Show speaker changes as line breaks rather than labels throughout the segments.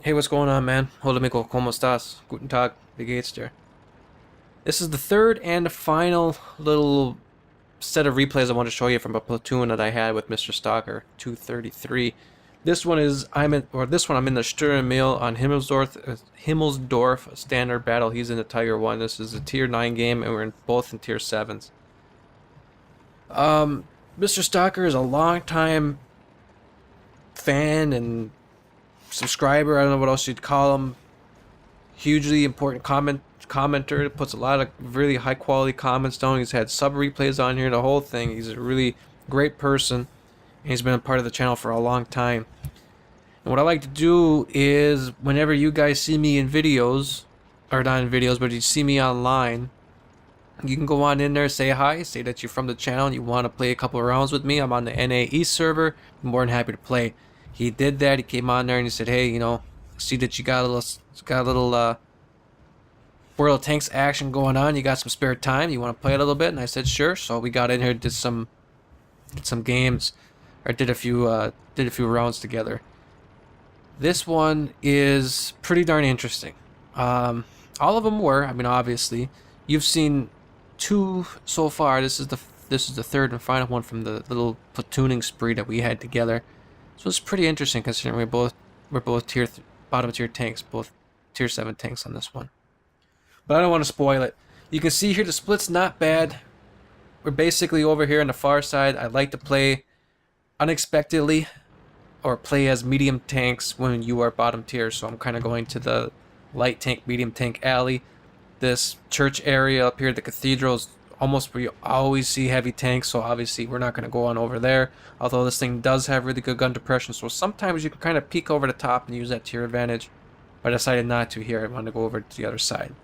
Hey, what's going on, man? Hola, amigo, ¿cómo estás? Guten Tag, wie geht's dir? This is the third and final little set of replays I want to show you from a platoon that I had with Mr. Stalker 233. This one is I'm in the Sturer Emil on Himmelsdorf standard battle. He's in the Tiger 1. This is a tier 9 game and we're both in tier 7s. Mr. Stalker is a long time fan and subscriber. I don't know what else you'd call him. Hugely important commenter, puts a lot of really high quality comments down. He's had sub replays on here, the whole thing. He's a really great person, and he's been a part of the channel for a long time. And what I like to do is, whenever you guys see me in videos, or not in videos, but you see me online, you can go on in there, say hi, say that you're from the channel and you want to play a couple of rounds with me. I'm on the NA East server. I'm more than happy to play. He did that. He came on there and he said, hey, you know, see that you got a little World of Tanks action going on. You got some spare time. You want to play a little bit? And I said, sure. So we got in here, did some games, or did a few rounds together. This one is pretty darn interesting. All of them were. I mean, obviously, you've seen two so far. This is the third and final one from the little platooning spree that we had together. So it's pretty interesting considering we're both bottom tier tanks, both tier 7 tanks on this one. But I don't want to spoil it. You can see here the split's not bad. We're basically over here on the far side. I like to play unexpectedly or play as medium tanks when you are bottom tier. So I'm kind of going to the light tank, medium tank alley. This church area up here, the cathedral, is almost where you always see heavy tanks. So obviously we're not going to go on over there. Although this thing does have really good gun depression. So sometimes you can kind of peek over the top and use that to your advantage. But I decided not to here. I wanted to go over to the other side.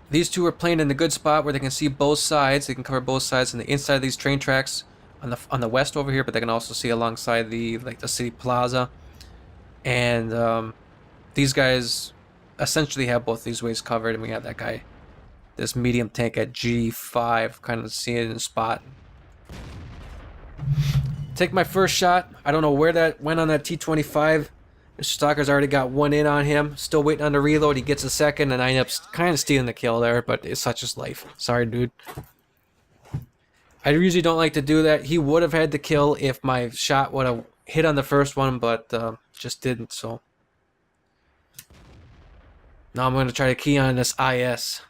These two are playing in a good spot where they can see both sides. They can cover both sides on the inside of these train tracks on the west over here, but they can also see alongside the city plaza. And these guys essentially have both these ways covered, and we have that guy, this medium tank at G5, kind of seeing it in the spot. Take my first shot. I don't know where that went on that T-25. Mr. Stalker's already got one in on him. Still waiting on the reload. He gets a second, and I end up kind of stealing the kill there, but it's such as life. Sorry, dude. I usually don't like to do that. He would have had the kill if my shot would have hit on the first one, but just didn't, so. Now I'm going to try to key on this IS.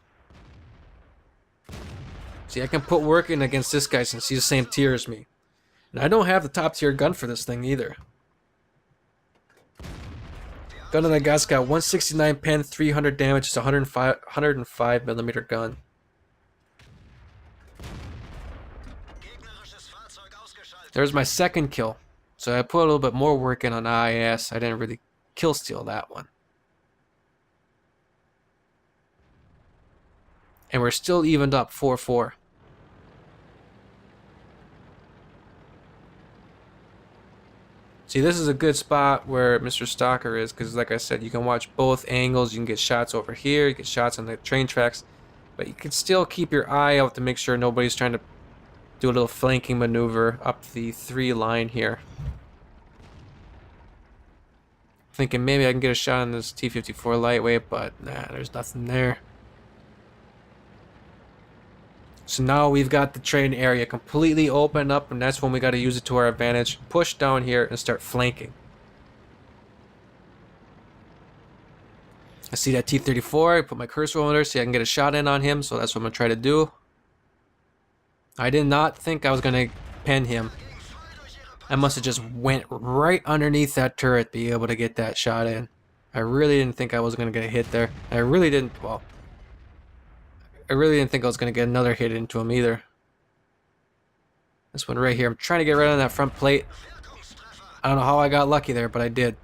See, I can put work in against this guy since he's the same tier as me. And I don't have the top tier gun for this thing either. Gun that I got's got 169 pen, 300 damage. It's a 105 millimeter gun. There's my second kill. So I put a little bit more work in on IS. I didn't really kill steal that one. And we're still evened up 4-4. See, this is a good spot where Mr. Stalker is, because like I said, you can watch both angles. You can get shots over here, you get shots on the train tracks, but you can still keep your eye out to make sure nobody's trying to do a little flanking maneuver up the 3 line here. Thinking maybe I can get a shot on this T-54 lightweight, but nah, there's nothing there. So now we've got the train area completely open up, and that's when we got to use it to our advantage. Push down here and start flanking. I see that T-34. I put my cursor over there so I can get a shot in on him, so that's what I'm going to try to do. I did not think I was going to pin him. I must have just went right underneath that turret to be able to get that shot in. I really didn't think I was going to get a hit there. I really didn't, well, I really didn't think I was going to get another hit into him either. This one right here. I'm trying to get right on that front plate. I don't know how I got lucky there, but I did.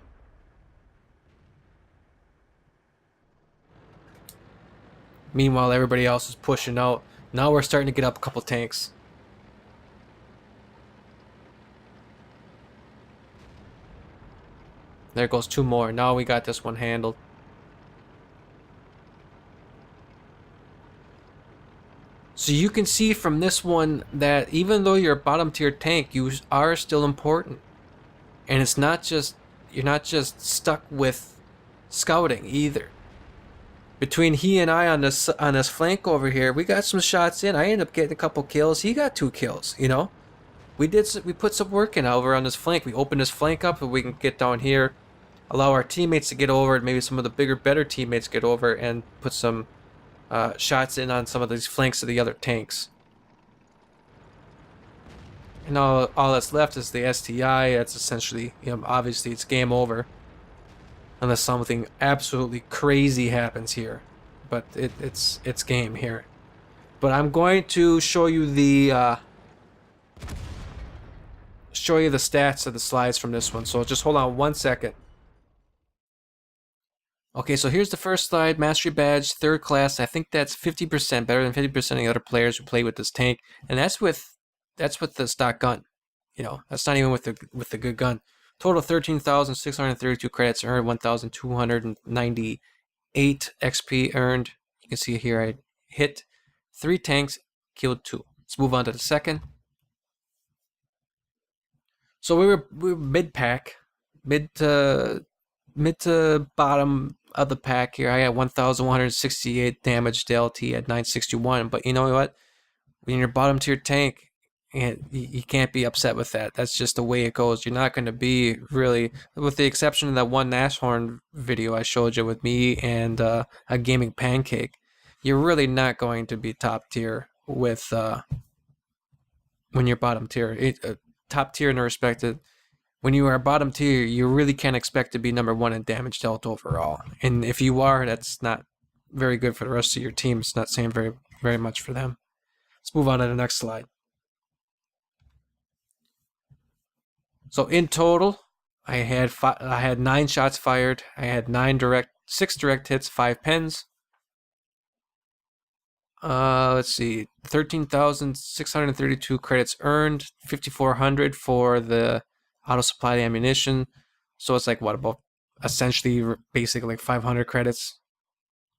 Meanwhile, everybody else is pushing out. Now we're starting to get up a couple tanks. There goes 2 more. Now we got this one handled. So you can see from this one that even though you're a bottom tier tank, you are still important. And it's not just you're not just stuck with scouting either. Between he and I on this flank over here, we got some shots in. I ended up getting a couple kills. He got 2 kills. You know, we put some work in over on this flank. We opened this flank up, and we can get down here, allow our teammates to get over, and maybe some of the bigger, better teammates get over and put some shots in on some of these flanks of the other tanks. And all that's left is the STI. That's essentially, obviously it's game over. Unless something absolutely crazy happens here. But it's game here. But I'm going to show you the stats of the slides from this one. So just hold on 1 second. Okay, so here's the first slide, Mastery Badge, 3rd class. I think that's 50%, better than 50% of the other players who play with this tank. And that's with the stock gun. You know, that's not even with the good gun. Total 13,632 credits earned, 1,298 XP earned. You can see here I hit 3 tanks, killed 2. Let's move on to the second. So we were mid pack, mid to bottom of the pack here. I had 1,168 damage to LT at 961. But you know what? When you're bottom tier tank, and you can't be upset with that. That's just the way it goes. You're not going to be really, with the exception of that one Nashorn video I showed you with me and a gaming pancake, you're really not going to be top tier with when you're bottom tier. Top tier in the respect that when you are bottom tier, you really can't expect to be number 1 in damage dealt overall. And if you are, that's not very good for the rest of your team. It's not saying very, very much for them. Let's move on to the next slide. So in total, I had 9 shots fired. I had 6 direct hits, 5 pens. Let's see, 13,632 credits earned, 5,400 for the auto supply ammunition. So it's like what, about essentially basically like 500 credits.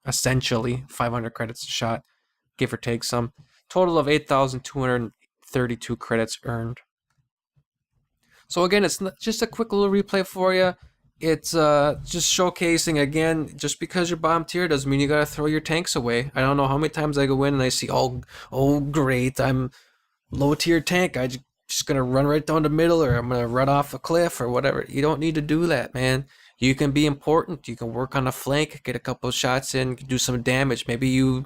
Essentially 500 credits a shot, give or take some. Total of 8,232 credits earned. So again, it's just a quick little replay for you. It's just showcasing again. Just because you're bottom tier doesn't mean you gotta throw your tanks away. I don't know how many times I go in and I see, oh great, I'm low tier tank. I just gonna run right down the middle, or I'm gonna run off a cliff or whatever. You don't need to do that, man. You can be important. You can work on a flank, get a couple of shots in, do some damage. Maybe you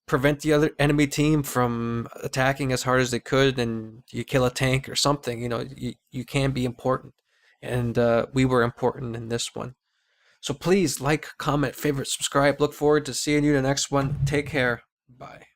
prevent the other enemy team from attacking as hard as they could, and you kill a tank or something. You know, you can be important, and we were important in this one. So please like, comment, favorite, subscribe. Look forward to seeing you in the next one. Take care. Bye.